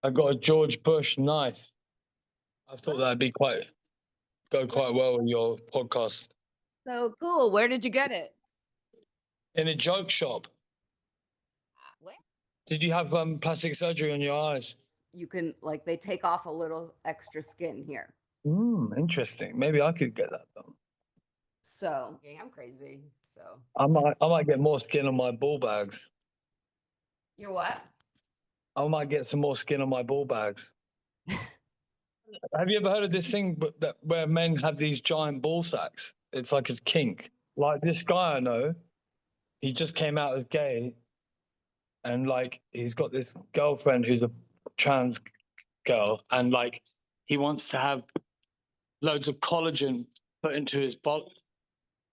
I got a George Bush knife. I thought that'd be go quite well with your podcast. So cool. Where did you get it? In a joke shop. Where? Did you have plastic surgery on your eyes? You can, like, they take off a little extra skin here. Interesting. Maybe I could get that done. So I'm crazy. So I might get more skin on my ball bags. You're what? I might get some more skin on my ball bags. Have you ever heard of this thing where men have these giant ball sacks? It's like a kink. Like this guy I know, he just came out as gay, and like he's got this girlfriend who's a trans girl, and like he wants to have loads of collagen put into his body.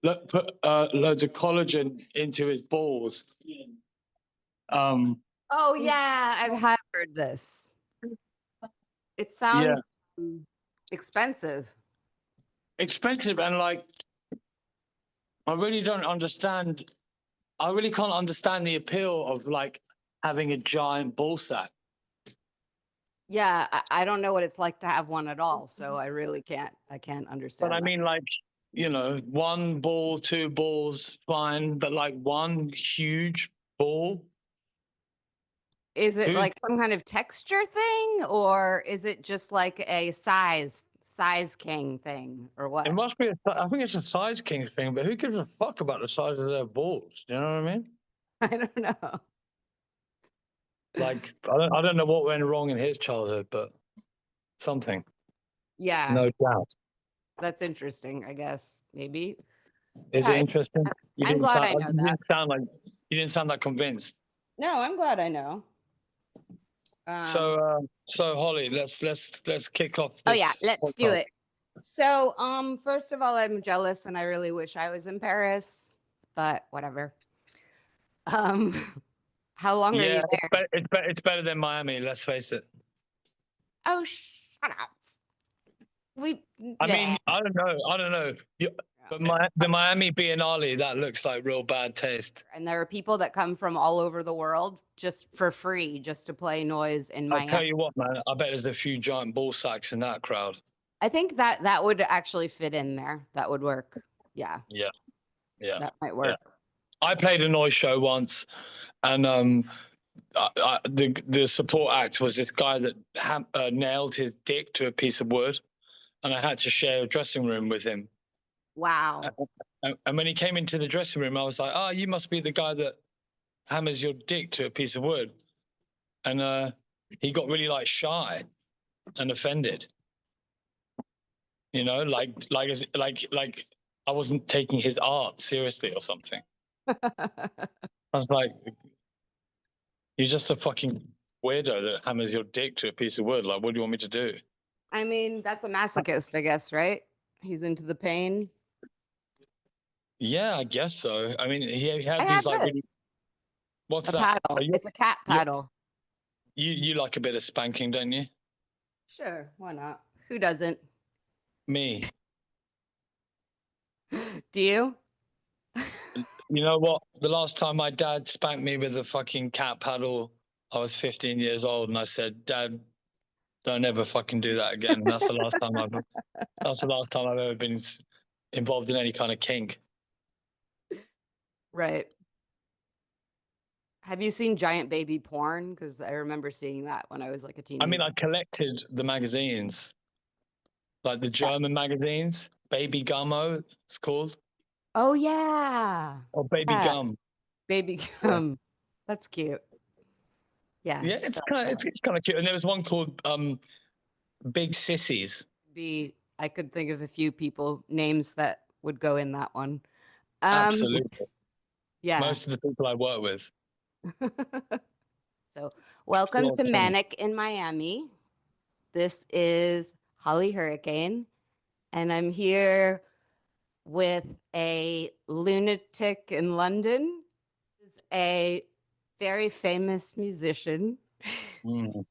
Put loads of collagen into his balls. Oh yeah, I've heard this. It sounds expensive. Expensive, and like I really don't understand. I really can't understand the appeal of like having a giant ball sack. Yeah, I don't know what it's like to have one at all, so I really can't. I can't understand. But I mean, like, you know, one ball, two balls, fine, but like one huge ball. Is it like some kind of texture thing, or is it just like a size king thing, or what? It must be. I think it's a size king thing, but who gives a fuck about the size of their balls? Do you know what I mean? I don't know. Like, I don't know what went wrong in his childhood, but something. Yeah. No doubt. That's interesting, I guess. Maybe. Is it interesting? I'm glad I know that. You didn't sound like convinced. No, I'm glad I know. So Holly, let's kick off this. Oh yeah, let's do it. So, first of all, I'm jealous and I really wish I was in Paris, but whatever. How long are you there? It's better than Miami, let's face it. Oh, shut up. I mean, I don't know. But the Miami Biennale, that looks like real bad taste. And there are people that come from all over the world just for free, just to play noise in Miami. I'll tell you what, man, I bet there's a few giant ball sacks in that crowd. I think that would actually fit in there. That would work. Yeah. Yeah. That might work. Yeah. I played a noise show once, and the support act was this guy that nailed his dick to a piece of wood, and I had to share a dressing room with him. Wow. And when he came into the dressing room, I was like, "Oh, you must be the guy that hammers your dick to a piece of wood." And he got really like shy and offended. You know, like I wasn't taking his art seriously or something. I was like, "You're just a fucking weirdo that hammers your dick to a piece of wood. Like, what do you want me to do?" I mean, that's a masochist, I guess, right? He's into the pain. Yeah, I guess so. I mean, he had these like really... What's that? Paddle. It's a cat paddle. You like a bit of spanking, don't you? Sure, why not? Who doesn't? Me. Do you? You know what? The last time my dad spanked me with a fucking cat paddle, I was 15 years old, and I said, "Dad, don't ever fucking do that again." That's the last time I've ever been involved in any kind of kink. Right. Have you seen giant baby porn? Because I remember seeing that when I was like a teenager. I mean, I collected the magazines, like the German magazines. Baby Gummo, it's called. Oh yeah. Or Baby Gum. Baby Gum. Yeah. That's cute. Yeah. Yeah, it's kind of cute. And there was one called Big Sissies. I could think of a few names that would go in that one. Absolutely. Yeah. Most of the people I work with. So welcome to Manic in Miami. This is Holly Hurricane, and I'm here with a lunatic in London. He's a very famous musician from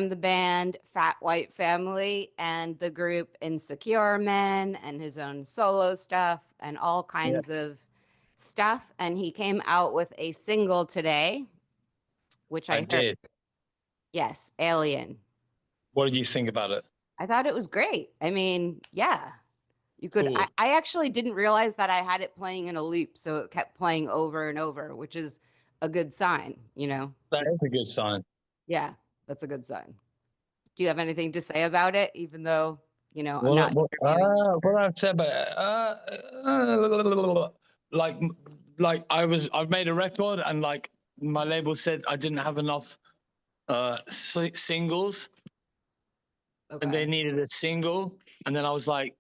the band Fat White Family and the group Insecure Men, and his own solo stuff and all kinds of stuff. And he came out with a single today, which I heard. Yes, Alien. What did you think about it? I thought it was great. I mean, yeah, you could. Cool. I actually didn't realize that I had it playing in a loop, so it kept playing over and over, which is a good sign, you know? That is a good sign. Yeah, that's a good sign. Do you have anything to say about it, even though, you know, I'm What not interviewing you? what I'd say about it, like I've made a record and like my label said I didn't have enough singles and they Okay. needed a single, and then I was like,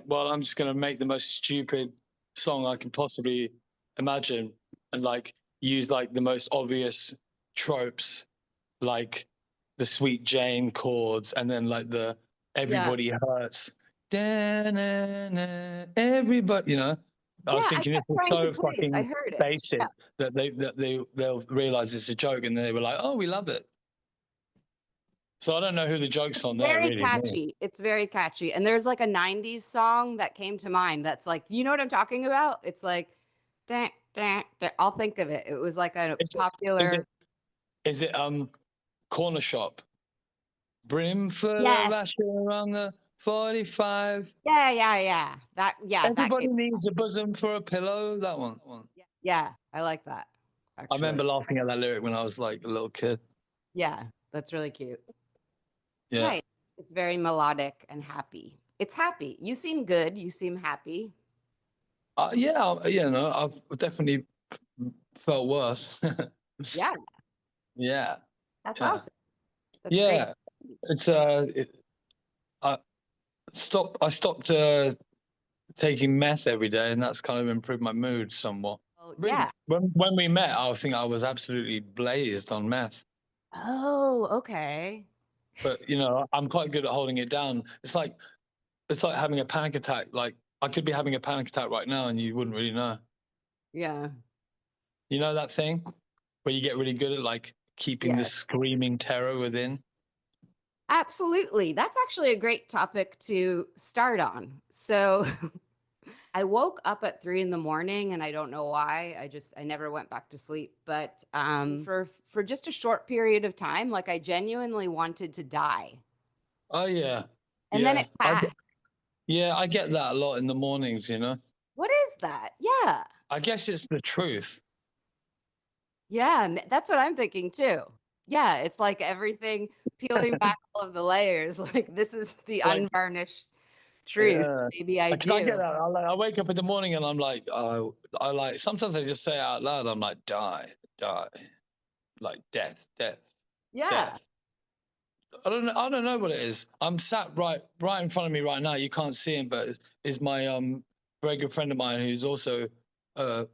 well, I'm just gonna make the most stupid song I can possibly imagine and like use like the most obvious tropes, like the Sweet Jane chords, and then like the Yeah. Everybody Hurts, da-na-na, everybody, you know. I was Yeah, I thinking this kept is trying to so place. I fucking heard it. basic Yeah. that they'll realize it's a joke, and they were like, oh, we love it. So I don't know who the joke's It's on there, very really. catchy. It's very catchy. And there's like a 90s song that came to mind that's like, you know what I'm talking about? It's like, dun, dun, dun. I'll think of it. It was like a Is it popular. is it Corner Shop? Brim full of Yes. rasher on the 45. Yeah, yeah, yeah. That Everybody came. needs a bosom for a pillow. That one. Yeah, I like that, I actually. remember laughing at that lyric when I was like a little kid. Yeah, that's really cute. Yeah. Nice. It's very melodic and happy. It's happy. You seem good. You seem happy. Yeah, you know, I've definitely felt worse. Yeah, Yeah. that's Yeah. awesome. That's great. Yeah. It's I I stopped taking meth every day, and that's kind of improved my mood somewhat. Well, Really, yeah. when we met, I think I was absolutely blazed on meth. Oh, okay. But you know, I'm quite good at holding it down. It's like having a panic attack. Like I could be having a panic attack right now, and you wouldn't really know. Yeah. You know that thing where you get really good at like keeping the Yes. screaming terror within. Absolutely. That's actually a great topic to start on. So I woke up at 3 in the morning and I don't know why. I never went back to sleep. But for just a short period of time, like I genuinely wanted to die. Oh yeah, And then yeah. it passed. I get that a lot in the mornings. You know, What is that? Yeah. I guess it's the truth. Yeah. That's what I'm thinking too. Yeah. It's like everything peeling back all of the layers. Like this is the Like unvarnished truth. yeah, Maybe I because I get do. that. I wake up in the morning and I'm like, I like sometimes I just say it out loud. I'm like, die, die, like death, death, Yeah. death. I don't know what it is. I'm sat right in front of me right now. You can't see him, but is my very good friend of mine who's also a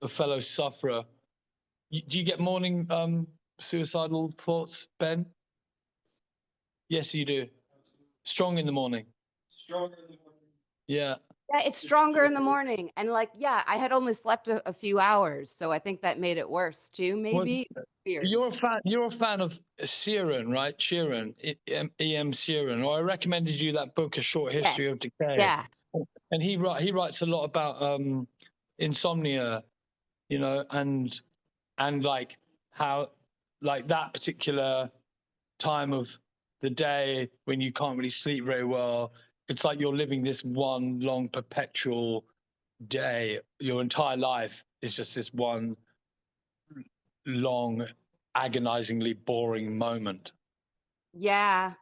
fellow sufferer. Do you get morning suicidal thoughts, Ben? Yes, you do. Strong in the morning. Strong in the morning. Yeah. Yeah, it's stronger in the morning. And like, yeah, I had only slept a few hours. So I think that made it worse too, Well, maybe. Weird. you're a fan of Sheeran, right? Sheeran, E.M. Sheeran. Or I recommended you that book, A Short History of Yes. Decay. Yeah. And he writes a lot about insomnia, you know, and like how like that particular time of the day when you can't really sleep very well, it's like you're living this one long perpetual day. Your entire life is just this one long, agonizingly boring moment. Yeah.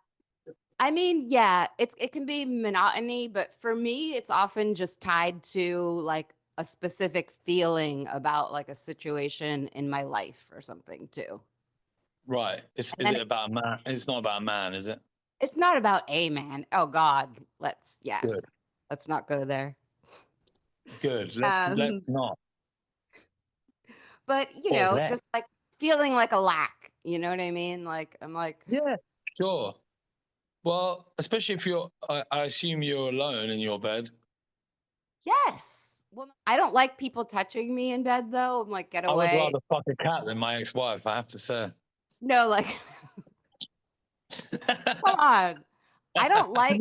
I mean, yeah, it can be monotony, but for me, it's often just tied to like a specific feeling about like a situation in my life or something too. Right. Is And then it about a man? It's not about a man, is it? it's not about a man. Oh God, Good. let's not go there. Good. Let's Um, not. but you Or know, let. just like feeling like a lack, you know what I mean? Like I'm like, Yeah, sure. Well, especially if I assume you're alone in your bed. yes. Well, I don't like people touching me in bed though. I'm like, get I would away. rather fuck a cat than my ex-wife, I have to say. No, like come on. I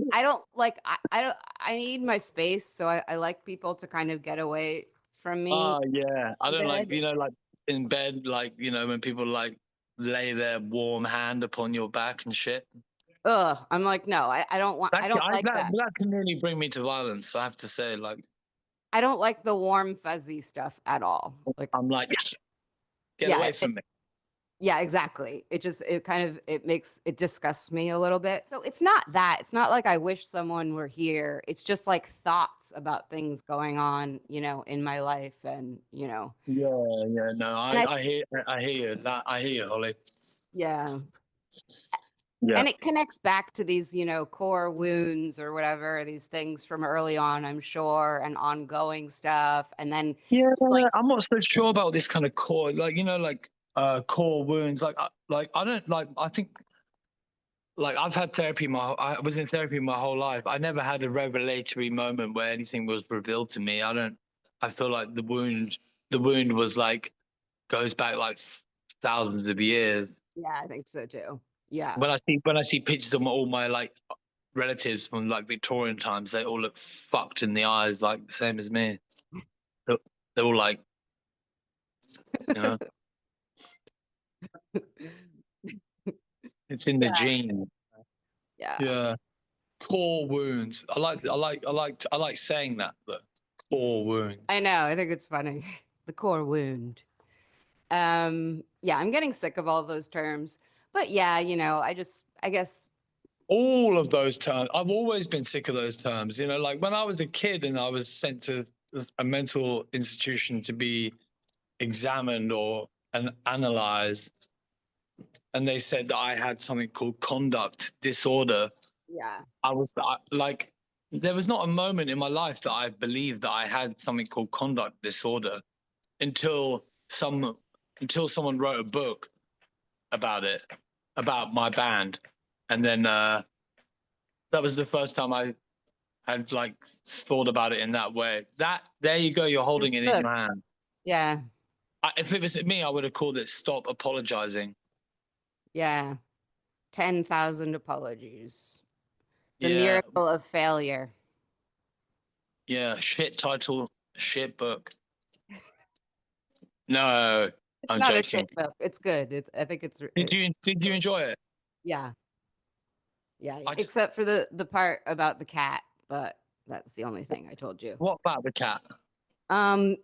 need my space. So I like people to kind of get away from me Oh yeah, I in don't like bed. like in bed, like when people like lay their warm hand upon your back and shit. Ugh, I'm like, no, I don't want. I don't like that. That can really bring me to violence. I have to say, like, I don't like the warm fuzzy stuff at all. Like, I'm like, get yeah, away from me. yeah, exactly. It disgusts me a little bit. So it's not that. It's not like I wish someone were here. It's just like thoughts about things going on, in my life, and Yeah. No, and I hear you. I hear you, Holly. yeah. Yeah. And it connects back to these, core wounds or whatever, these things from early on, I'm sure, and ongoing stuff. And then, Yeah, like, I'm not so sure about this kind of core, core wounds. I don't like. I think like I've had therapy. I was in therapy my whole life. I never had a revelatory moment where anything was revealed to me. I feel like the wound was like goes back like thousands of years. yeah, I think so too. Yeah. When I see pictures of all my like relatives from like Victorian times, they all look fucked in the eyes, like the same as me. They're all like, you know, it's in the gene. Yeah. Yeah, core wounds. I like saying that. The core wounds. I know. I think it's funny. The core wound. Yeah, I'm getting sick of all those terms. But yeah, I guess. All of those terms. I've always been sick of those terms. Like when I was a kid and I was sent to a mental institution to be examined and analyzed, and they said that I had something called conduct disorder. Yeah. Like, there was not a moment in my life that I believed that I had something called conduct disorder until someone wrote a book about it, about my band. And then that was the first time I had like thought about it in that way. There you go, you're holding This it in book. your hand. Yeah. If it was me, I would have called it Stop Apologizing. Yeah. 10,000 apologies. The Yeah, miracle of failure. yeah, shit title, shit book. No, It's I'm not a joking. shit book. It's good. I think Did you enjoy it? yeah. Yeah. I just, Except for the part about the cat, but that's the only thing I told you. what about the cat? Um,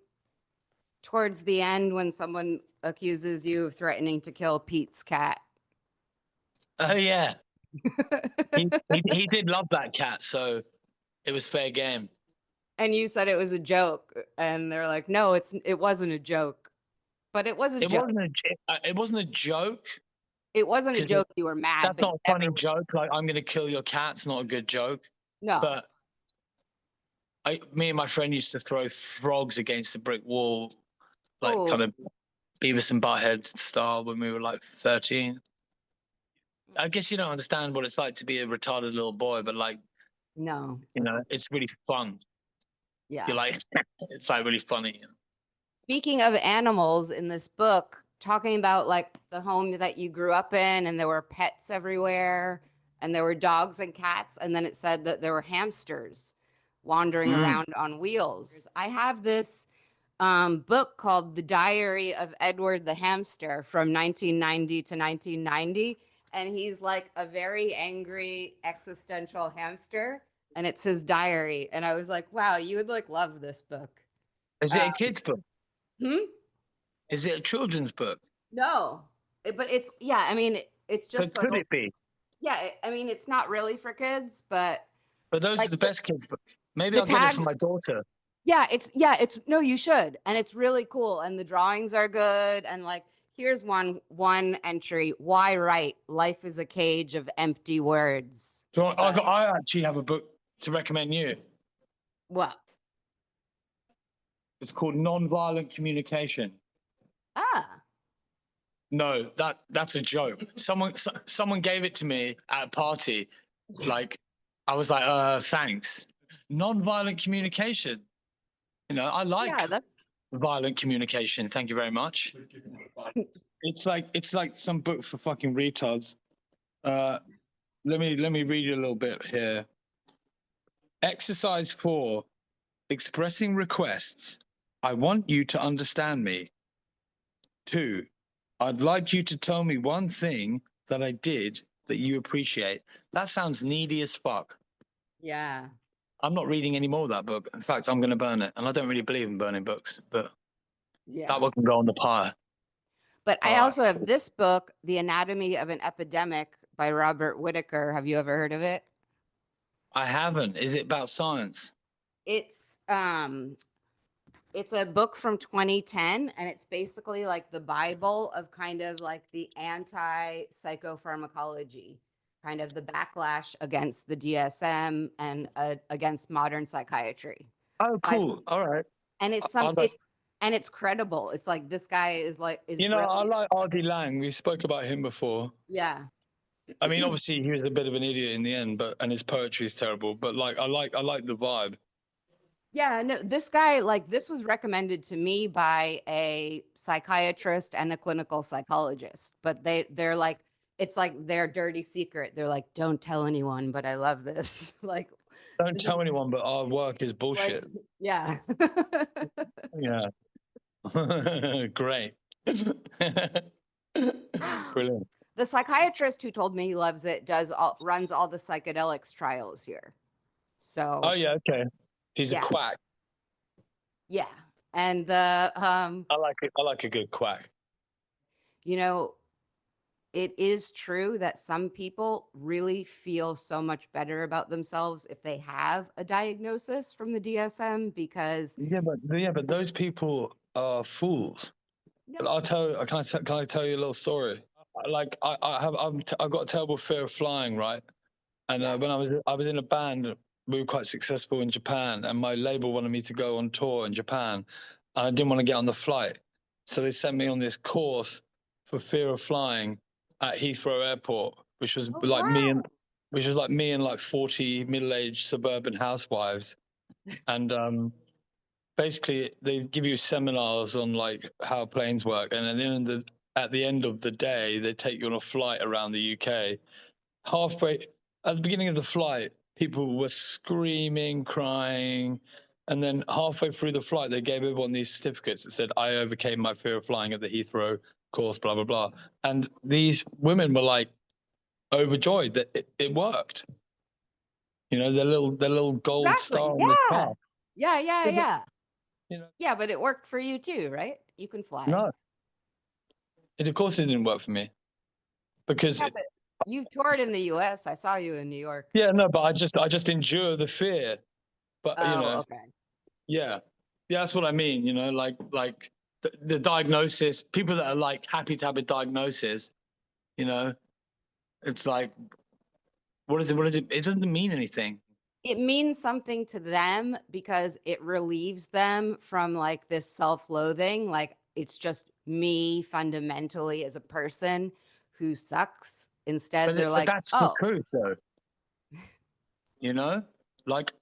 Towards the end, when someone accuses you of threatening to kill Pete's cat. Oh yeah, he did love that cat, so it was fair game. And you said it was a joke, and they're like, "No, it wasn't a joke." But it was a It joke. wasn't a joke. It wasn't a joke. You were mad, That's but not a funny joke. Like, I'm gonna kill your cat. It's not a good joke. no. But me and my friend used to throw frogs against the brick wall, like Oh, kind of Beavis and Butthead style when we were like 13. I guess you don't understand what it's like to be a retarded little boy, but like, no. it's really fun. Yeah. You're like, it's like really funny. Speaking of animals in this book, talking about like the home that you grew up in, and there were pets everywhere, and there were dogs and cats, and then it said that there were hamsters wandering around on wheels. I have this book called The Diary of Edward the Hamster from 1990 to 1990, and he's like a very angry existential hamster, and it's his diary. And I was like, wow, you would like love this book. Is it a kid's book? Hmm? Is it a children's book? No, but it's yeah. I mean, it's just Could it be? yeah. I mean, it's not really for kids, but Those like are the best kids' books. Maybe the I'll get it tag. for my daughter. Yeah, it's no, you should, and it's really cool, and the drawings are good, and like here's one entry: Why write? Life is a cage of empty words. So I actually have a book to recommend you. What? It's called Nonviolent Communication. Ah, No, that's a joke. Someone gave it to me at a party. Like, I was like, thanks. Nonviolent communication. I like yeah, that's violent communication. Thank you very much. It's like some book for fucking retards. Let me read you a little bit here. Exercise 4, expressing requests. I want you to understand me. 2, I'd like you to tell me one thing that I did that you appreciate. That sounds needy as fuck. Yeah. I'm not reading any more of that book. In fact, I'm going to burn it. And I don't really believe in burning books, but that one can go on the pyre. But I also have this book, The Anatomy of an Epidemic by Robert Whitaker. Have you ever heard of it? I haven't. Is it about science? It's a book from 2010, and it's basically like the Bible of kind of like the anti-psychopharmacology, kind of the backlash against the DSM and against modern psychiatry. Oh, cool. All right. And it's and it's credible. It's like this guy is I like R.D. Lang. We spoke about him before. Yeah. I mean, obviously he was a bit of an idiot in the end, and his poetry is terrible. But like, I like the vibe. Yeah, no, this guy, like, this was recommended to me by a psychiatrist and a clinical psychologist, but they're like, it's like their dirty secret. They're like, don't tell anyone, but I love this. Like, don't tell anyone, but our work is bullshit. Like, yeah. Yeah. Great. Brilliant. The psychiatrist who told me he loves it runs all the psychedelics trials here. So. Oh yeah, okay. He's a quack. Yeah. And the I like a good quack. You know, it is true that some people really feel so much better about themselves if they have a diagnosis from the DSM, because but those people are fools. No. Can I tell you a little story? Like I've got a terrible fear of flying, right? And when I was in a band, we were quite successful in Japan, and my label wanted me to go on tour in Japan, and I didn't want to get on the flight, so they sent me on this course for fear of flying at Heathrow Airport, which was me and like 40 middle-aged suburban housewives, and basically they give you seminars on like how planes work, and then at the end of the day they take you on a flight around the UK. Halfway at the beginning of the flight, people were screaming, crying, and then halfway through the flight, they gave everyone these certificates that said, I overcame my fear of flying at the Heathrow course, blah, blah, blah. And these women were like overjoyed that it worked. You know, their little gold star on the car. Yeah. You know, yeah, but it worked for you too, right? You can fly. No. Of course it didn't work for me. Because you toured in the US. I saw you in New York. Yeah, no, but I just endure the fear. But you know, okay. Yeah, that's what I mean. You know, like the diagnosis. People that are like happy to have a diagnosis. You know, it's like, what is it? What is it? It doesn't mean anything. It means something to them because it relieves them from like this self-loathing. Like, it's just me fundamentally as a person who sucks. Instead, they're like, that's the truth, though. You know, like,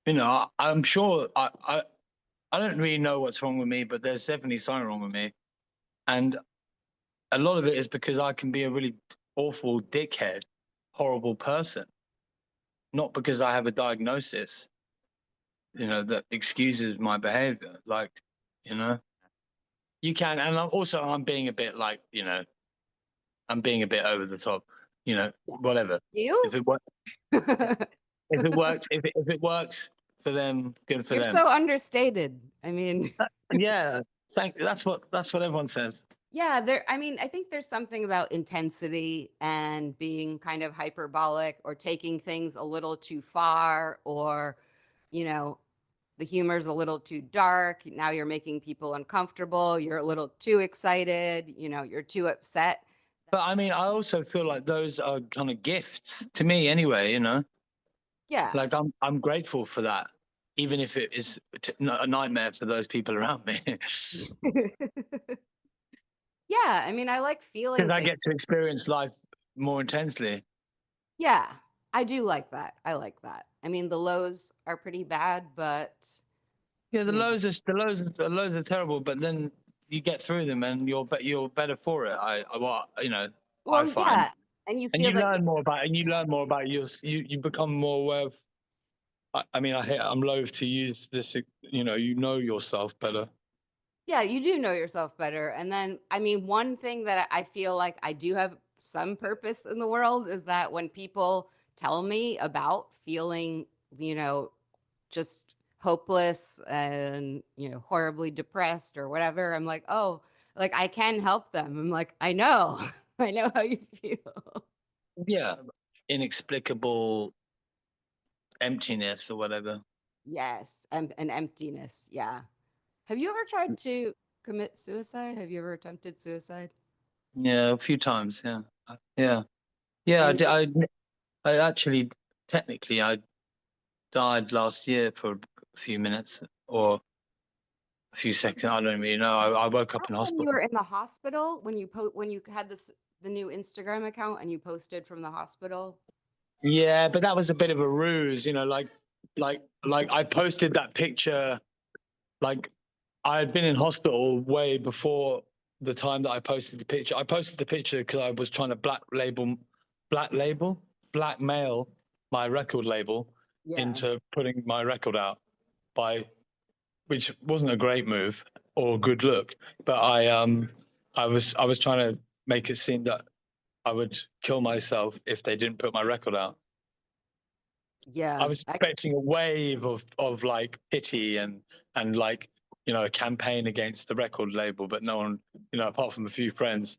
you know, I'm sure I don't really know what's wrong with me, but there's definitely something wrong with me, and a lot of it is because I can be a really awful dickhead, horrible person, not because I have a diagnosis, you know, that excuses my behavior. Like, you know, you can, and I'm being a bit like, you know, I'm being a bit over the top, you know, whatever. If it works, if it works for them, good for them. You're so understated. I mean, yeah, that's what everyone says. Yeah, I think there's something about intensity and being kind of hyperbolic or taking things a little too far, or, you know, the humor's a little too dark. Now you're making people uncomfortable. You're a little too excited. You know, you're too upset. But I mean, I also feel like those are kind of gifts to me anyway, you know? Yeah. Like I'm grateful for that, even if it is a nightmare for those people around me. Yeah, I mean, I like feeling because I get to experience life more intensely. Yeah, I do like that. I like that. I mean, the lows are pretty bad, but yeah, the lows are terrible. But then you get through them, and you're better for it. I find. Yeah, and you learn more about you become more aware of. I mean, I'm loath to use this. You know yourself better. Yeah, you do know yourself better. And then, I mean, one thing that I feel like I do have some purpose in the world is that when people tell me about feeling, you know, just hopeless and, you know, horribly depressed or whatever, I'm like, oh, like I can help them. I'm like, I know, I know how you feel. Yeah, inexplicable emptiness or whatever. Yes, and emptiness. Yeah. Have you ever tried to commit suicide? Have you ever attempted suicide? Yeah, a few times. Yeah, yeah, yeah. And I actually, technically, I died last year for a few minutes or a few seconds. I don't really know. I woke up in when you hospital. were in the hospital, when you had the new Instagram account and you posted from the hospital. Yeah, but that was a bit of a ruse, like I posted that picture, like I had been in hospital way before the time that I posted the picture. I posted the picture because I was trying to blackmail my record label Yeah. into putting my record out which wasn't a great move or good look, but I was trying to make it seem that I would kill myself if they didn't put my record out. I Yeah. was expecting a wave of like pity and like, a campaign against the record label, but no one, apart from a few friends,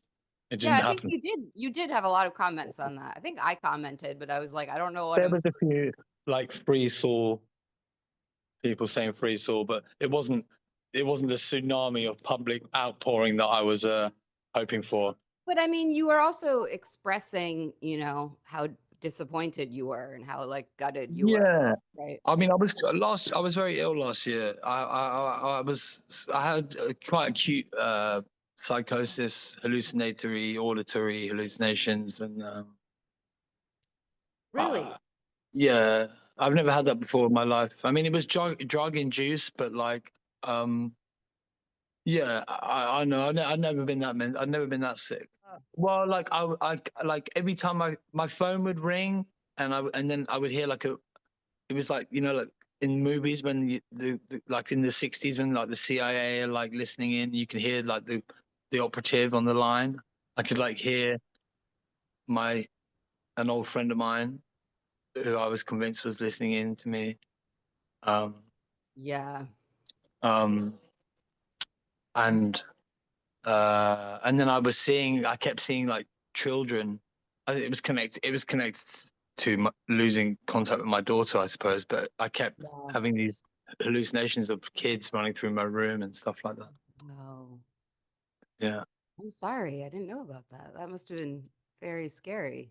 it Yeah, didn't I think happen. you did have a lot of comments on that. I think I commented, but I was like, I don't know what There I'm was a supposed to say. few like free Saul people saying free Saul, but it wasn't the tsunami of public outpouring that I was hoping for. But I mean, you were also expressing, how disappointed you were and how like gutted you were, Yeah. right? I mean, I was very ill last year. I had quite acute psychosis, hallucinatory, auditory hallucinations, and Really? yeah, I've never had that before in my life. I mean, it was drug induced, but like, um, yeah, I know. I've never been I've never been that sick. Well, like like every time my phone would ring, and then I would hear like it was like like in movies when like in the 60s when like the CIA are like listening in, you can hear like the operative on the line. I could like hear my an old friend of mine who I was convinced was listening in to me. Um, Yeah. um, and and then I kept seeing like children. It was connected to losing contact with my daughter, I suppose. But I kept Yeah. having these hallucinations of kids running through my room and stuff like that. No. Yeah, I'm sorry. I didn't know about that. That must have been very scary.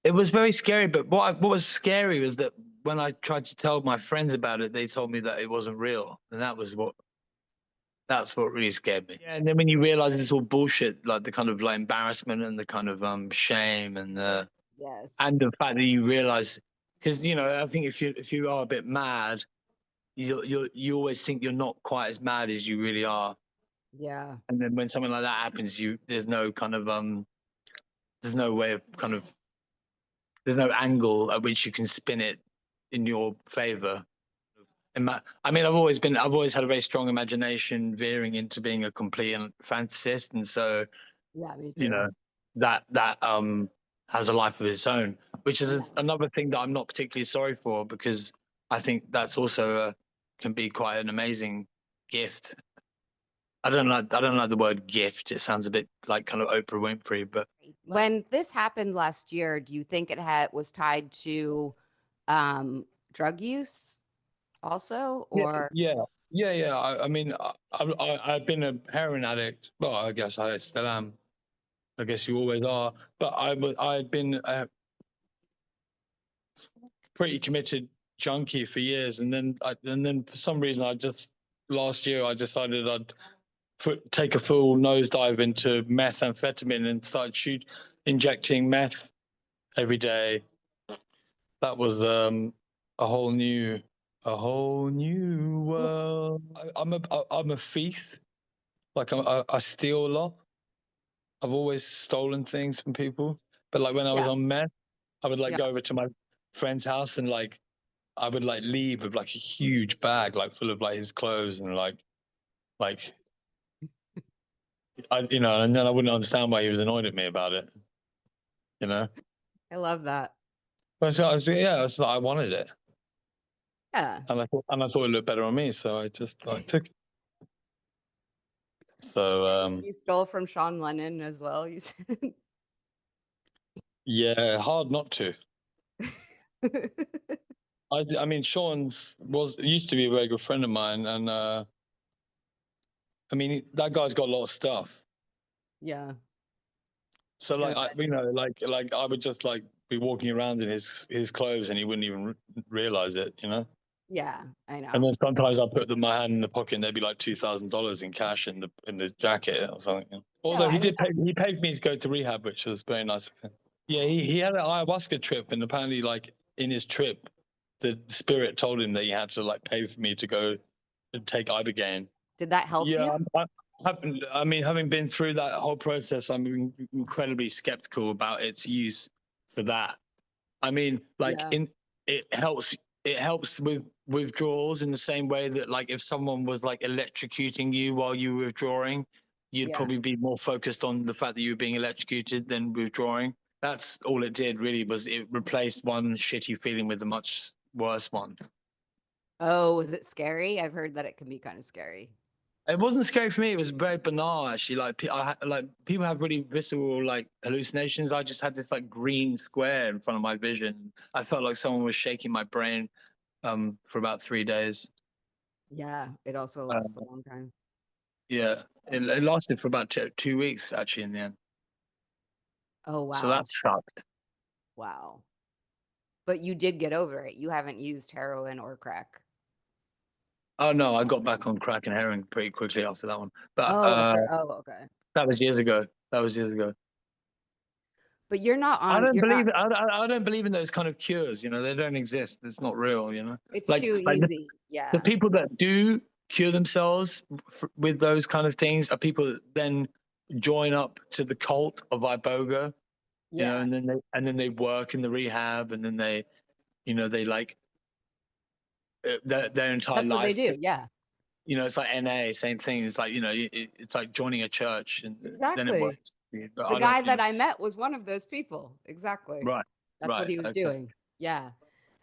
it was very scary. But what was scary was that when I tried to tell my friends about it, they told me that it wasn't real, and that's what really scared me. Yeah, and then when you realize it's all bullshit, like the kind of like embarrassment and the kind of shame and Yes. the fact that you realize, because I think if you are a bit mad, you always think you're not quite as mad as you really are, Yeah. and then when something like that happens, there's no kind of there's no way of kind of there's no angle at which you can spin it in your favor. I mean, I've always had a very strong imagination, veering into being a complete fantasist, and so Yeah, me you too. know that has a life of its own, which is Yes. another thing that I'm not particularly sorry for, because I think that's also can be quite an amazing gift. I don't like the word gift. It sounds a bit like kind of Oprah Winfrey, but When this happened last year, do you think it was tied to um drug use also yeah, or yeah, yeah. I mean, I've been a heroin addict. Well, I guess I still am. I guess you always are. But I'd been a pretty committed junkie for years, and then for some reason last year I decided I'd take a full nosedive into methamphetamine and start injecting meth every day. That was a whole new world. I'm a thief. Like I steal a lot. I've always stolen things from people. But like when I was yeah, on meth, I would like yeah. go over to my friend's house and like I would like leave with like a huge bag like full of like his clothes and like you know, and then I wouldn't understand why he was annoyed at me about it. You know. I love that. But I was like, I wanted it. Yeah. And I thought it looked better on me, so I just like took it. So You stole from Sean Lennon as well, you said. yeah, hard not to. I mean, Sean's used to be a very good friend of mine, and I mean, that guy's got a lot of stuff. Yeah. So like, like I would just like be walking around in his clothes, and he wouldn't even realize it, you know. Yeah, I know. And then sometimes I put my hand in the pocket, and there'd be like $2,000 in cash in the jacket or something. You know? Although he paid for me to go to rehab, which was very nice of him. Yeah, he had an ayahuasca trip, and apparently, like in his trip, the spirit told him that he had to like pay for me to go and take ibogaine. Did that help you? I mean, having been through that whole process, I'm incredibly skeptical about its use for that. I mean, like it helps with withdrawals in the same way that like if someone was like electrocuting you while you were withdrawing, you'd probably be more focused on the fact that you were being electrocuted than withdrawing. That's all it did really, was it replaced one shitty feeling with a much worse one. Oh, was it scary? I've heard that it can be kind of scary. It wasn't scary for me. It was very banal, actually. Like people have really visceral like hallucinations. I just had this like green square in front of my vision. I felt like someone was shaking my brain for about 3 days. Yeah, it also lasts a long time. Yeah, it lasted for about 2 weeks actually in the end. Oh wow! So that sucked. Wow. But you did get over it. You haven't used heroin or crack. Oh no, I got back on crack and heroin pretty quickly after that one. But okay. that was years ago. That was years ago. But you're not on. I don't believe in those kind of cures. You know, they don't exist. It's not real. You know, it's too easy. The people that do cure themselves with those kind of things are people that then join up to the cult of Iboga. You know, and then they work in the rehab, and then they, you know, they like their entire life. That's what they do. Yeah. You know, it's like NA, same thing. It's like, you know, it's like joining a church, and then it works. But the guy that I met was one of those people. Exactly. Right. That's what he was doing. Yeah.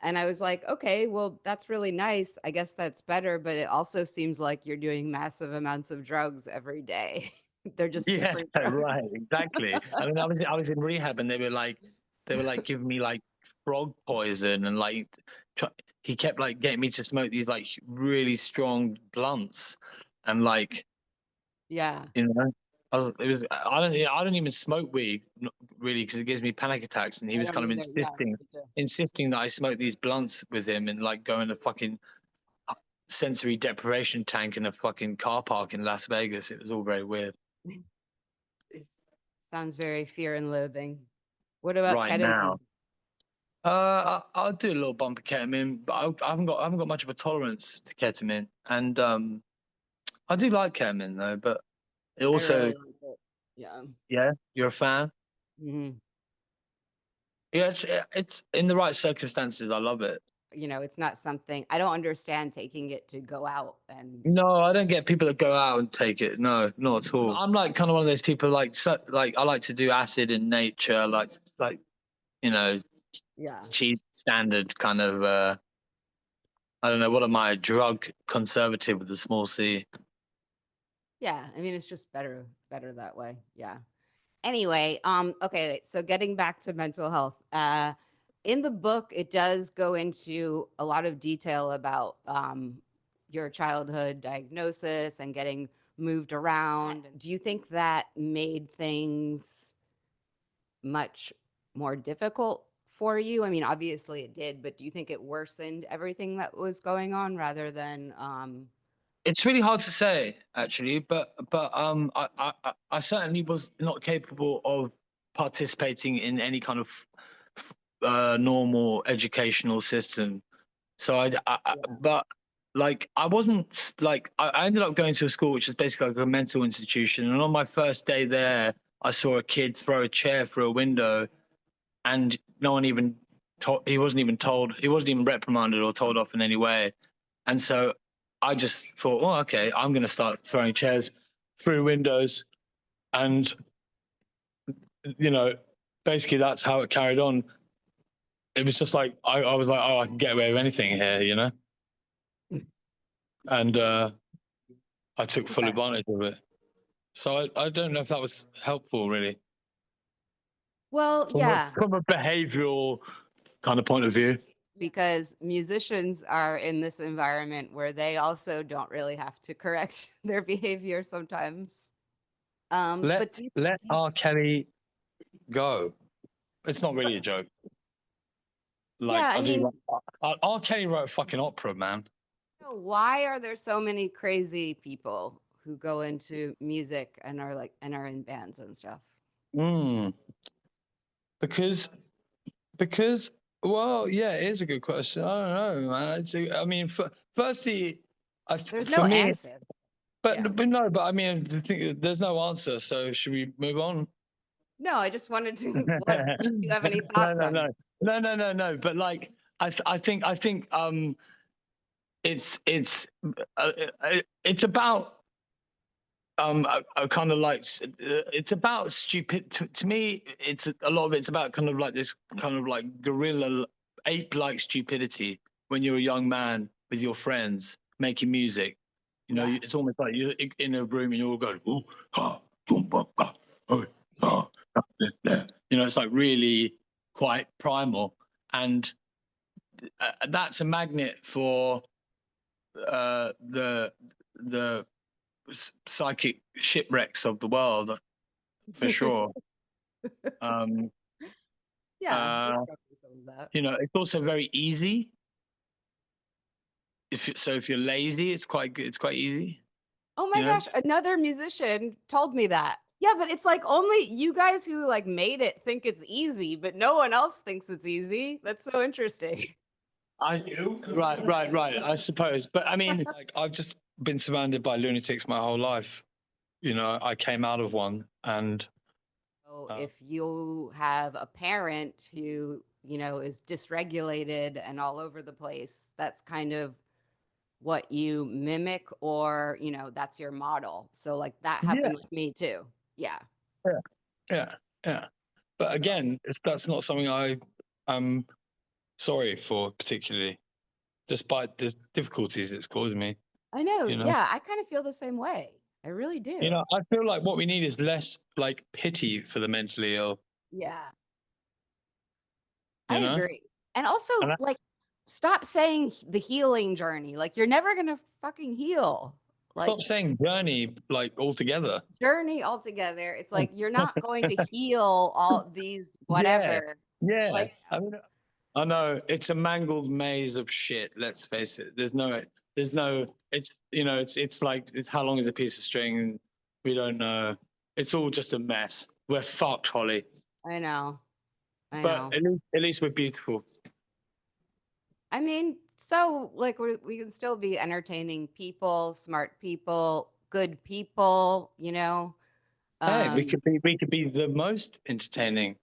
And I was like, okay, well, that's really nice. I guess that's better. But it also seems like you're doing massive amounts of drugs every day. They're just different drugs. Right, exactly. I mean, I was in rehab, and they were like giving me like frog poison, and like he kept like getting me to smoke these like really strong blunts, and like, you know, I don't even smoke weed really, because it gives me panic attacks, and he was kind of insisting that I smoke these blunts with him, and like go in a fucking sensory deprivation tank in a fucking car park in Las Vegas. It was all very weird. It sounds very fear and loathing. What about right ketamine? Now? I'll do a little bump of ketamine, but I haven't got much of a tolerance to ketamine, and I do like ketamine though. But it also, I really like it. Yeah, you're a fan. Mm-hmm. Yeah, it's in the right circumstances. I love it. You know, it's not something I don't understand taking it to go out and. No, I don't get people that go out and take it. No, not at all. I'm like kind of one of those people like I like to do acid in nature, like you know, cheese standard kind of. I don't know, what am I, drug conservative with a small c. Yeah, I mean it's just better that way. Yeah. Anyway, okay, so getting back to mental health. In the book, it does go into a lot of detail about your childhood diagnosis and getting moved around. Do you think that made things much more difficult for you? I mean, obviously it did, but do you think it worsened everything that was going on rather than It's really hard to say, actually, but I certainly was not capable of participating in any kind of normal educational system. So but like I wasn't like I ended up going to a school which is basically like a mental institution, and on my first day there, I saw a kid throw a chair through a window, and no one even he wasn't even reprimanded or told off in any way, and so I just thought, oh, okay, I'm going to start throwing chairs through windows. And, you know, basically that's how it carried on. It was just like, I was like, oh, I can get away with anything here, you know? And I took full advantage of it. So I don't know if that was helpful, really. Well, yeah. From a behavioral kind of point of view. Because musicians are in this environment where they also don't really have to correct their behavior sometimes. Let R. Kelly go. It's not really a joke. Like, yeah, I mean, R. Kelly wrote a fucking opera, man. Why are there so many crazy people who go into music and are in bands and stuff? Because, well, yeah, it is a good question. I don't know, man. I mean, firstly, there's no answer. But I mean, there's no answer. So should we move on? No, I just wanted to. Do you have any thoughts on it? No. But like, I think it's about a kind of like, it's about stupid. To me, it's a lot of it's about kind of like this kind of like guerrilla ape-like stupidity when you're a young man with your friends making music. You know, it's almost like you're in a room and you're all going, ooh, ah, you know, it's like really quite primal, and that's a magnet for the psychic shipwrecks of the world, for sure. You know, it's also very easy. If you're lazy, it's quite good. It's quite easy. Oh my gosh, another musician told me that. Yeah, but it's like only you guys who like made it think it's easy, but no one else thinks it's easy. That's so interesting. Right. I suppose, but I mean, like, I've just been surrounded by lunatics my whole life. You know, I came out of one, and if you have a parent who, you know, is dysregulated and all over the place, that's kind of what you mimic, or, you know, that's your model. So like that happened with me too. Yeah. But again, that's not something I'm sorry for particularly, despite the difficulties it's caused me. I know. Yeah, I kind of feel the same way. I really do. You know, I feel like what we need is less like pity for the mentally ill. Yeah. I agree. And also, like, stop saying the healing journey. Like, you're never gonna fucking heal. Like, stop saying journey, like, altogether. Journey altogether. It's like you're not going to heal all these whatever. Yeah. Like, I know it's a mangled maze of shit. Let's face it. There's no. It's, you know, it's like, it's how long is a piece of string? We don't know. It's all just a mess. We're fucked, Holly. I know. But at least we're beautiful. I mean, so like we can still be entertaining people, smart people, good people, you know. Hey, we could be the most entertaining.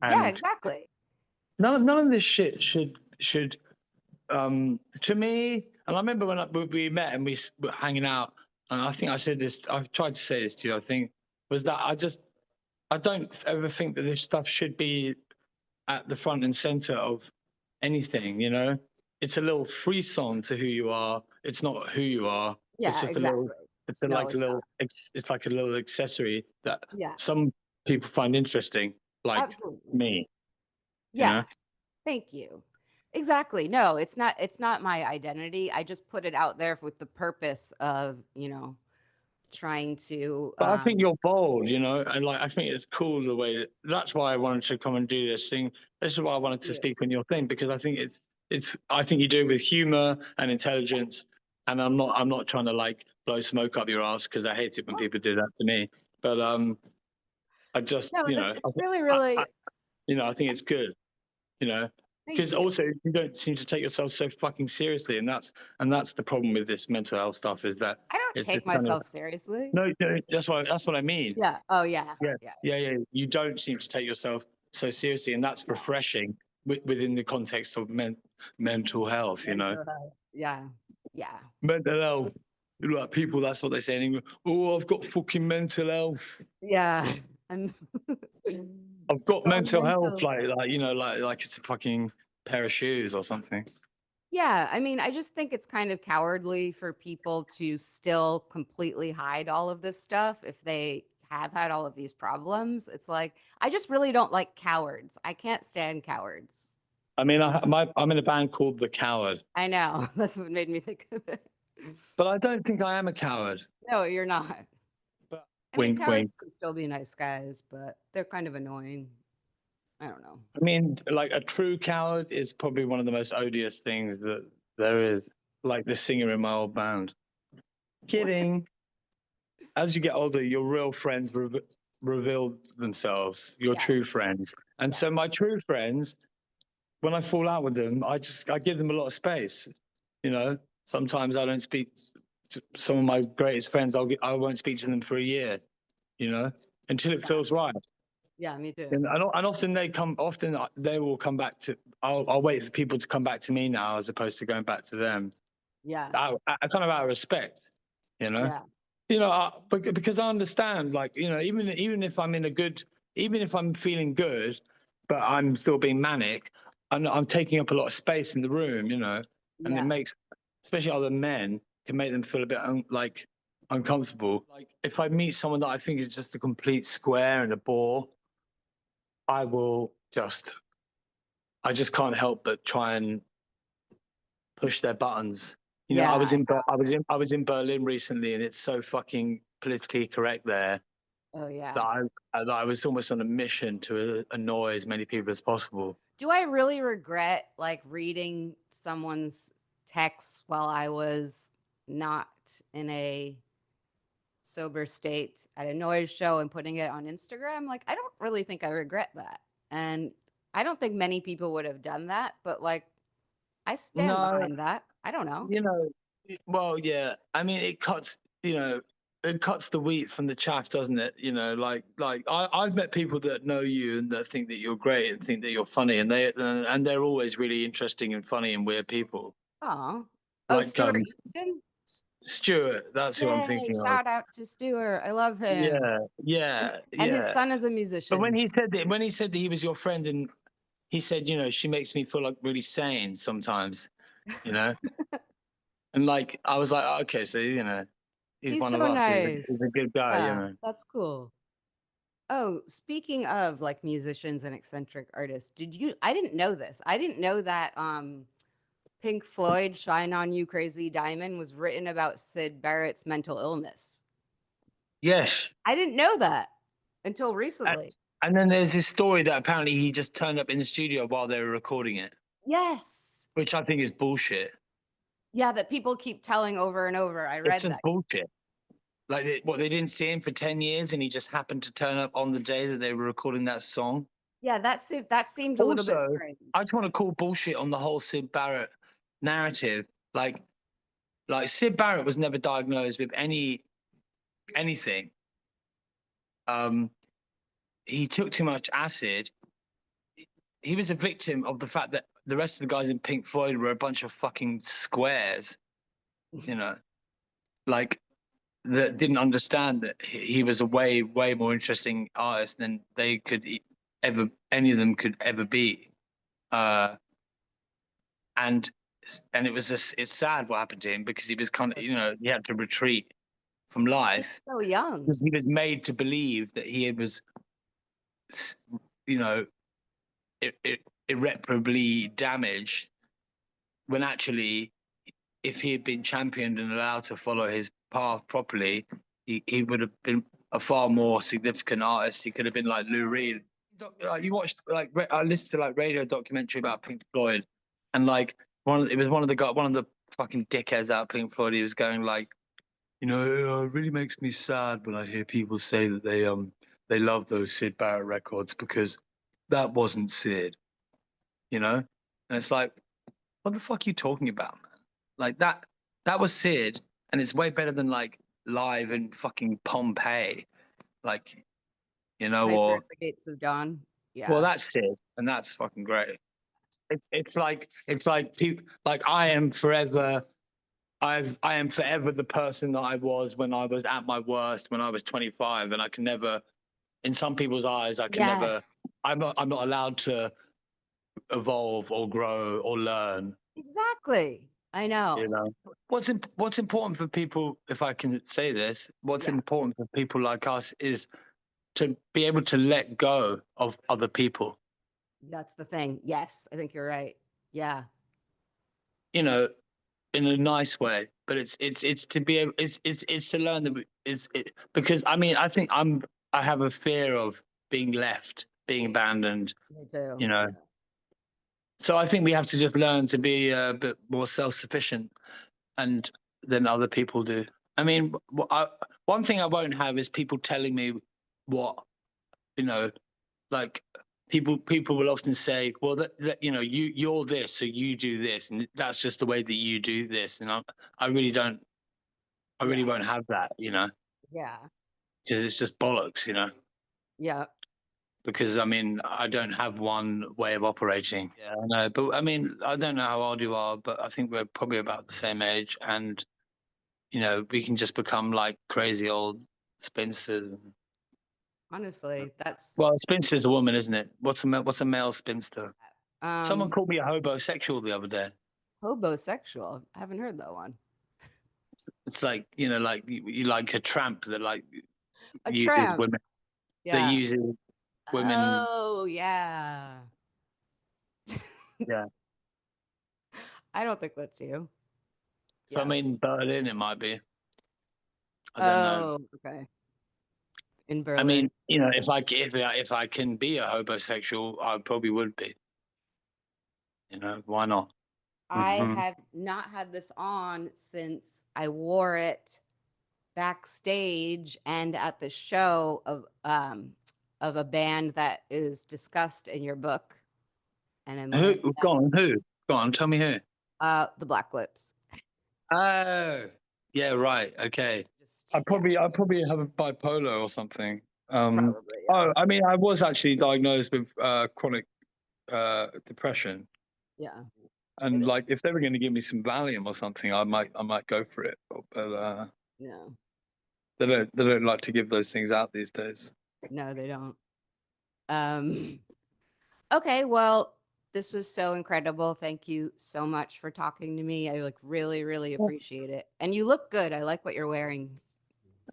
Yeah, exactly. None of this shit should to me. And I remember when we met and we were hanging out, and I think I said this. I tried to say this to you. I think was that I don't ever think that this stuff should be at the front and center of anything. You know, it's a little frisson to who you are. It's not who you are. Yeah, it's just exactly. It's like a little accessory that some people find interesting, like me. Yeah. You know? Thank you. Exactly. No, it's not my identity. I just put it out there with the purpose of, you know, trying to. But I think you're bold, you know, and like, I think it's cool the way that's why I wanted to come and do this thing. This is why I wanted to speak on your thing, because I think I think you do it with humor and intelligence. And I'm not trying to like blow smoke up your ass, because I hate it when people do that to me. But I just, you know, it's really, you know, I think it's good, you know, because also you don't seem to take yourself so fucking seriously, and that's the problem with this mental health stuff, is that I don't take myself seriously. No, that's what I mean. Yeah. Oh yeah. Yeah. You don't seem to take yourself so seriously, and that's refreshing within the context of mental health. You know. Yeah. Mental health. Like people, that's what they say in England. Oh, I've got fucking mental health. Yeah. I'm I've got gone mental health, mental. like you know, like it's a fucking pair of shoes or something. Yeah, I mean, I just think it's kind of cowardly for people to still completely hide all of this stuff if they have had all of these problems. It's like, I just really don't like cowards. I can't stand cowards. I mean, I'm in a band called The Coward, I know. That's what made me think of it. but I don't think I am a coward. No, you're not. But I mean, wink, wink. cowards can still be nice guys, but they're kind of annoying. I don't know. I mean, like a true coward is probably one of the most odious things that there is. Like the singer in my old band. Kidding. As you get older, your real friends reveal themselves, your true Yes. friends. And so Yes. my true friends, when I fall out with them, I give them a lot of space. You know, sometimes I don't speak to some of my greatest friends. I won't speak to them for a year, you know, until it feels right. Yeah, me too. And often they will come back to. I'll wait for people to come back to me now as opposed to going back to them. Yeah. I kind of out of respect, you know. Yeah. You know, but because I understand, like, you know, even if I'm even if I'm feeling good, but I'm still being manic, I'm taking up a lot of space in the room, you know, and it Yeah. makes, especially other men, can make them feel a bit uncomfortable. Like if I meet someone that I think is just a complete square and a bore, I just can't help but try and push their buttons. You know, Yeah. I was in Berlin recently, and it's so fucking politically correct there Oh, yeah. that I was almost on a mission to annoy as many people as possible. Do I really regret like reading someone's text while I was not in a sober state at a noise show and putting it on Instagram? Like, I don't really think I regret that. And I don't think many people would have done that, but like, I stand No, behind that. I don't know. you know, well, yeah. I mean, it cuts the wheat from the chaff, doesn't it? You know, I've met people that know you and that think that you're great and think that you're funny, and they're always really interesting and funny and weird people. Oh, oh, Like Stuart Easton. Stuart, that's who I'm Yay! thinking of. Shout out to Stuart. I love him. Yeah, yeah, And his yeah. son is a But musician. when he said that he was your friend, and he said, you know, she makes me feel like really sane sometimes, you know, and like I was like, oh, okay, so you know, he's He's one of so us. He's a nice. good guy, you Yeah, know. that's cool. Oh, speaking of like musicians and eccentric artists, I didn't know this. I didn't know that Pink Floyd Shine On You Crazy Diamond was written about Syd Barrett's mental illness. Yes. I didn't know that until And, recently. and then there's this story that apparently he just turned up in the studio while they were recording it, Yes. which I think is bullshit. Yeah, that people keep telling over and over. I It's read just that. bullshit. Like, they didn't see him for 10 years and he just happened to turn up on the day that they were recording that song. Yeah, that seemed a little bit Also, strange. I just want to call bullshit on the whole Syd Barrett narrative. Like Syd Barrett was never diagnosed with anything. He took too much acid. He was a victim of the fact that the rest of the guys in Pink Floyd were a bunch of fucking squares, you know, like that didn't understand that he was a way more interesting artist than they could any of them could ever be. And it's sad what happened to him because he was kind of, you know, he had to retreat from He's life so young. because he was made to believe that he was, you know, irreparably damaged, when actually, if he had been championed and allowed to follow his path properly, he would have been a far more significant artist. He could have been like Lou Reed. You watched, like, I listened to like radio documentary about Pink Floyd, and like one of the fucking dickheads out of Pink Floyd. He was going like, you know, it really makes me sad when I hear people say that they love those Syd Barrett records because that wasn't Syd, you know? And it's like, what the fuck are you talking about, man? Like that was Syd, and it's way better than like Live in fucking Pompeii. Like, you know, Piper or at the Gates of Dawn. well, Yeah. that's Syd, and that's fucking great. It's like people like I am forever I am forever the person that I was when I was at my worst, when I was 25, and I can never, in some people's eyes, I can never. Yes. I'm not allowed to evolve or grow or learn. Exactly. I know. You know, what's important for people, if I can say this, what's important for people like us is to be able to let go of other people. That's the thing. Yes, I think you're right. Yeah. You know, in a nice way, but it's to be able, it's to learn that because I mean, I think I have a fear of being left, being abandoned. Me too. You know. Yeah. So I think we have to just learn to be a bit more self-sufficient and than other people do. I mean, one thing I won't have is people telling me what, you know, like people will often say, well, that you know, you're this, so you do this, and that's just the way that you do this. And I really don't, I really won't have that, you know. Yeah. Because it's just bollocks, you know. Yeah. Because I mean, I don't have one way of operating. Yeah, I know. But I mean, I don't know how old you are, but I think we're probably about the same age, and you know, we can just become like crazy old spinsters. Honestly, that's Well, a spinster's a woman, isn't it? What's a male spinster? Someone called me a hobosexual the other day. Hobosexual. I haven't heard that one. It's like, you know, like you like a tramp that like A uses tramp. women. Yeah. That uses women. Oh, yeah. Yeah. I don't think that's you. So, I mean, Berlin, it might be. I don't know. Okay. In Berlin. I mean, you know, if I can be a homosexual, I probably would be. You know, why not? I have not had this on since I wore it backstage and at the show of a band that is discussed in your book. And I'm Go on, tell me who. The Black Lips. Oh, yeah, right. Okay. I probably have a bipolar or something. Probably, yeah. Oh, I mean, I was actually diagnosed with chronic depression. Yeah. And like, if they were going to give me some Valium or something, I might go for it. But no, they don't like to give those things out these days. No, they don't. Okay, well, this was so incredible. Thank you so much for talking to me. I like really, really appreciate it. And you look good. I like what you're wearing.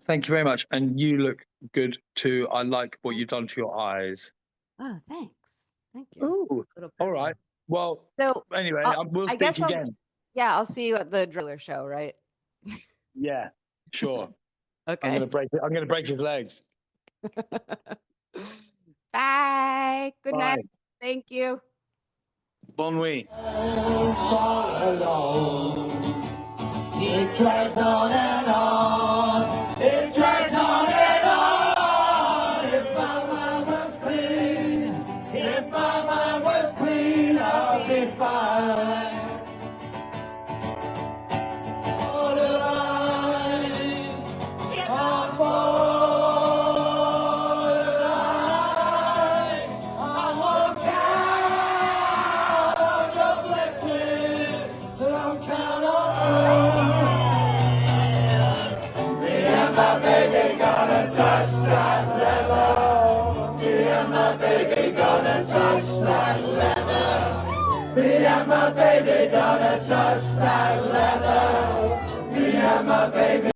Thank you very much. And you look good too. I like what you've done to your eyes. Oh, thanks. Thank you. Ooh, all right. Well, so anyway, we'll speak again. I'll see you at the driller show, right? Yeah, sure. Okay. I'm gonna break his legs. Bye. Good night. Thank you. Bon nuit. It drags on and on. It drags on and on. If my mind was clean, I'll be fine. All the line, I'm borderline. I won't count on your blessings, so don't count on me and my baby gonna touch that leather. Me and my baby gonna touch that leather. Me and my baby gonna touch that leather. Me and my baby.